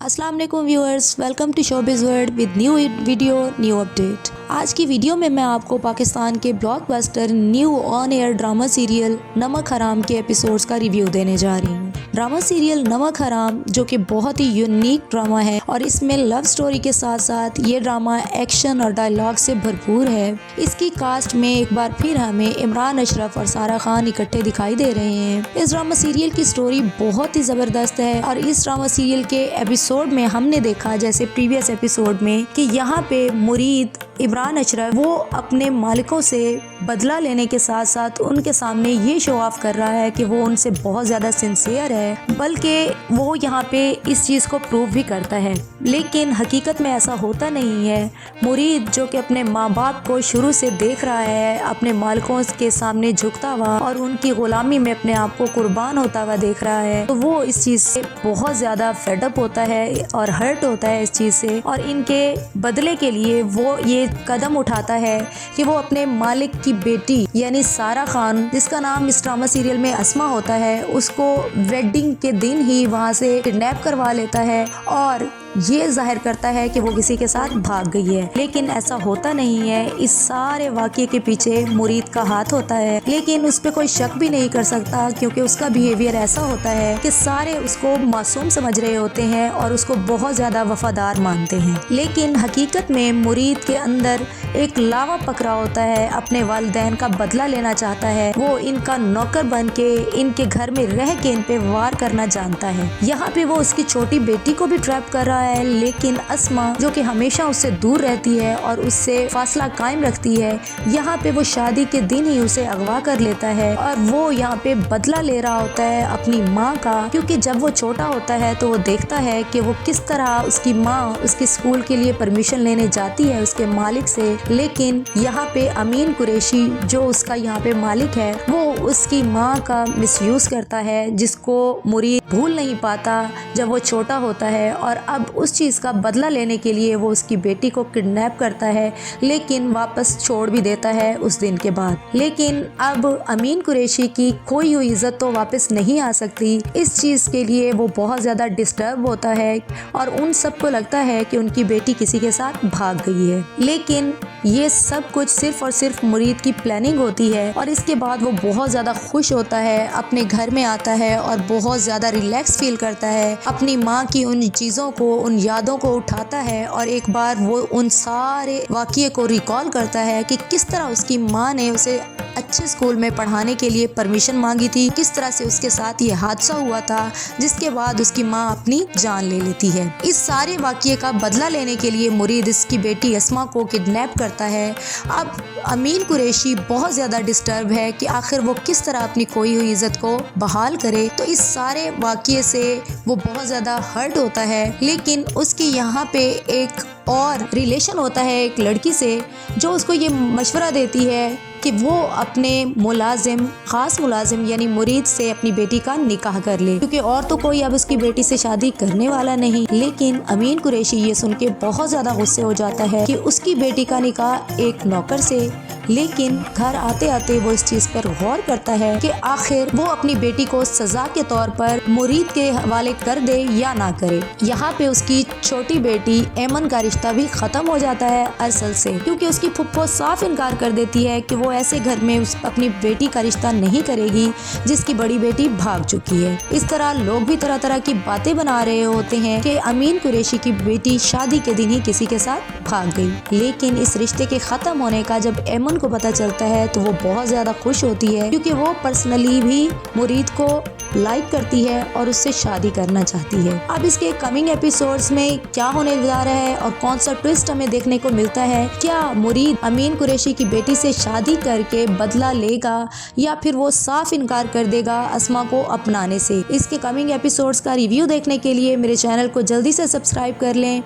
अस्सलाम वालेकुम viewers, welcome to showbiz world with new video new update. आज की वीडियो में मैं आपको पाकिस्तान के blockbuster new on air drama serial Namak Haram के एपिसोड्स का रिव्यू देने जा रही हूँ। ड्रामा सीरियल नमक हराम जो कि बहुत ही यूनिक ड्रामा है और इसमें लव स्टोरी के साथ साथ ये ड्रामा एक्शन और डायलॉग से भरपूर है। इसकी कास्ट में एक बार फिर हमें इमरान अशरफ और सारा खान इकट्ठे दिखाई दे रहे हैं। इस ड्रामा सीरियल की स्टोरी बहुत ही ज़बरदस्त है और इस ड्रामा सीरियल के एपिसोड में हमने देखा, जैसे प्रीवियस एपिसोड में, कि यहाँ पे मुरीद इमरान अशरफ वो अपने मालिकों से बदला लेने के साथ साथ उनके सामने ये शो ऑफ कर रहा है कि वो उनसे बहुत ज़्यादा सिंसियर है, बल्कि वो यहाँ पे इस चीज़ को प्रूव भी करता है। लेकिन हकीकत में ऐसा होता नहीं है। मुरीद जो कि अपने माँ बाप को शुरू से देख रहा है, अपने मालिकों के सामने झुकता हुआ और उनकी गुलामी में अपने आप को कुर्बान होता हुआ देख रहा है, तो वो इस चीज़ से बहुत ज़्यादा फेडअप होता है और हर्ट होता है इस चीज़ से, और इनके बदले के लिए वो ये कदम उठाता है कि वो अपने मालिक की बेटी यानी सारा खान, जिसका नाम इस ड्रामा सीरियल में अस्मा होता है, उसको वेडिंग के दिन ही वहाँ से किडनैप करवा लेता है और ये जाहिर करता है कि वो किसी के साथ भाग गई है। लेकिन ऐसा होता नहीं है। इस सारे वाक़ये के पीछे मुरीद का हाथ होता है, लेकिन उस पर कोई शक भी नहीं कर सकता क्योंकि उसका बिहेवियर ऐसा होता है कि सारे उसको मासूम समझ रहे होते हैं और उसको बहुत ज़्यादा वफादार मानते हैं। लेकिन हकीकत में मुरीद के अंदर एक लावा पकड़ा होता है, अपने वालिदैन का बदला लेना चाहता है। वो इनका नौकर बन के इनके घर में रह के इन पे वार करना जानता है। यहाँ पे वो उसकी छोटी बेटी को भी ट्रैप कर रहा है, लेकिन अस्मा जो कि हमेशा उससे दूर रहती है और उससे फासला कायम रखती है, यहाँ पे वो शादी के दिन ही उसे अगवा कर लेता है और वो यहाँ पे बदला ले रहा होता है अपनी माँ का, क्योंकि जब वो छोटा होता है तो वो देखता है कि वो किस तरह उसकी माँ उसके स्कूल के लिए परमिशन लेने जाती है उसके मालिक से, लेकिन यहाँ पे अमीन कुरैशी जो उसका यहाँ पे मालिक है वो उसकी माँ का मिसयूज करता है, जिसको मुरीद भूल नहीं पाता जब वो छोटा होता है। और अब उस चीज़ का बदला लेने के लिए वो उसकी बेटी को किडनैप करता है, लेकिन वापस छोड़ भी देता है उस दिन के बाद। लेकिन अब अमीन कुरैशी की खोई हुई इज्जत तो वापस नहीं आ सकती। इस चीज़ के लिए वो बहुत ज़्यादा डिस्टर्ब होता है और उन सबको लगता है कि उनकी बेटी किसी के साथ भाग गई है। लेकिन ये सब कुछ सिर्फ और सिर्फ मुरीद की प्लानिंग होती है और इसके बाद वो बहुत ज़्यादा खुश होता है, अपने घर में आता है और बहुत ज़्यादा रिलैक्स फील करता है। अपनी माँ की उन चीज़ों को, उन यादों को उठाता है और एक बार वो उन सारे वाक़ये को रिकॉल करता है कि किस तरह उसकी माँ ने उसे अच्छे स्कूल में पढ़ाने के लिए परमिशन मांगी थी, किस तरह से उसके साथ ये हादसा हुआ था जिसके बाद उसकी माँ अपनी जान ले लेती है। इस सारे वाक़ये का बदला लेने के लिए मुरीद इसकी बेटी अस्मा को किडनैप करता है। अब अमीन कुरैशी बहुत ज़्यादा डिस्टर्ब है कि आखिर वो किस तरह अपनी खोई हुई इज्जत को बहाल करे, तो इस सारे वाक़ये से वो बहुत ज़्यादा हर्ट होता है। लेकिन उसकी यहाँ पे एक और रिलेशन होता है एक लड़की से, जो उसको ये मशवरा देती है कि वो अपने खास मुलाजिम यानी मुरीद से अपनी बेटी का निकाह कर ले, क्योंकि और तो कोई अब उसकी बेटी से शादी करने वाला नहीं। लेकिन अमीन कुरैशी ये सुन के बहुत ज़्यादा गुस्से हो जाता है कि उसकी बेटी का निकाह एक नौकर से। लेकिन घर आते आते वो इस चीज़ पर गौर करता है कि आखिर वो अपनी बेटी को सज़ा के तौर पर मुरीद के हवाले कर दे या ना करे। यहाँ पे उसकी छोटी बेटी ऐमन का रिश्ता भी ख़त्म हो जाता है अरसल से, क्योंकि उसकी फुप्पो साफ इनकार कर देती है कि वो ऐसे घर में अपनी बेटी का रिश्ता नहीं करेगी जिसकी बड़ी बेटी भाग चुकी है। इस तरह लोग भी तरह तरह की बातें बना रहे होते हैं कि अमीन कुरैशी की बेटी शादी के दिन ही किसी के साथ भाग गई। लेकिन इस रिश्ते के ख़त्म होने का जब ऐमन को पता चलता है तो वो बहुत ज़्यादा खुश होती है, क्योंकि वो पर्सनली भी मुरीद को लाइक करती है और उससे शादी करना चाहती है। अब इसके कमिंग एपिसोड्स में क्या होने जा रहा है और कौन सा ट्विस्ट हमें देखने को मिलता है, क्या मुरीद अमीन कुरैशी की बेटी से शादी करके बदला लेगा या फिर वो साफ इनकार कर देगा अस्मा को अपनाने से। इसके कमिंग एपिसोड्स का रिव्यू देखने के लिए मेरे चैनल को जल्दी से सब्सक्राइब कर लें।